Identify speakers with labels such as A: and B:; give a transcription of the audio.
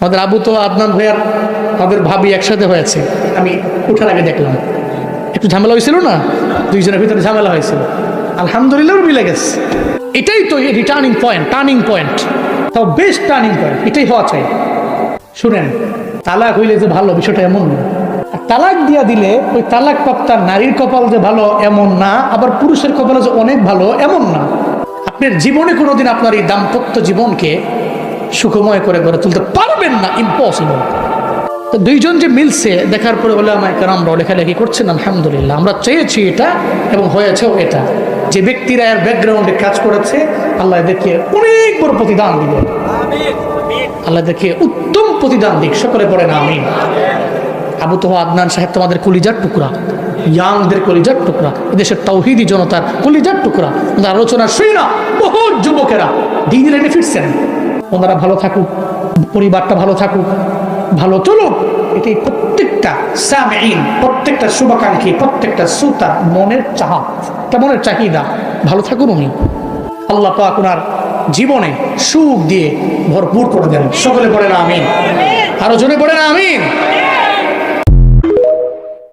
A: আমাদের আবু তো আদনান ভাইয়ার আমাদের ভাবি একসাথে হয়েছে, আমি উঠার আগে দেখলাম। একটু ঝামেলা হয়েছিল না, দুইজনের ভিতরে ঝামেলা হয়েছিল, আলহামদুলিল্লাহ মিলে গেছে। এটাই তো রিটার্নিং পয়েন্ট, টার্নিং পয়েন্ট, তাও বেস্ট টার্নিং পয়েন্ট এটাই হওয়া চাই। শুনেন, তালাক হইলে যে ভালো বিষয়টা এমন না। তালাক দিয়া দিলে ওই তালাক প্রাপ্তা নারীর কপাল যে ভালো এমন না, আবার পুরুষের কপাল যে অনেক ভালো এমন না। আপনার জীবনে কোনোদিন আপনার এই দাম্পত্য জীবনকে সুখময় করে গড়ে তুলতে পারবেন না, ইম্পসিবল। তো দুইজন যে মিলছে দেখার পরে ওলামায়ে কেরামরা লেখালেখি করছেন, আলহামদুলিল্লাহ আমরা চেয়েছি এটা এবং হয়েছেও এটা। যে ব্যক্তিরা এর ব্যাকগ্রাউন্ডে কাজ করেছে আল্লাহ দেখে অনেক বড় প্রতিদান দিবেন, আল্লাহ দেখে উত্তম প্রতিদান দিক। সকলে পড়েন আমিন। আবু তোহা আদনান সাহেব তোমাদের কলিজার টুকরা, ইয়াংদের কলিজার টুকরা, দেশের তাওহীদি জনতার কলিজার টুকরা। ওনার আলোচনা শুই না বহু যুবকেরা দিন লাইনে ফিরছেন। ওনারা ভালো থাকুক, পরিবারটা ভালো থাকুক, ভালো চলুক, এটাই প্রত্যেকটা সামিঈন, প্রত্যেকটা শুভাকাঙ্ক্ষী, প্রত্যেকটা শ্রোতার মনের চাহত, মনের চাহিদা। ভালো থাকুন উনি, আল্লাহ পাক ওনার জীবনে সুখ দিয়ে ভরপুর করে দেন। সকলে পড়েন আমিন, আরো জোরে পড়েন আমিন।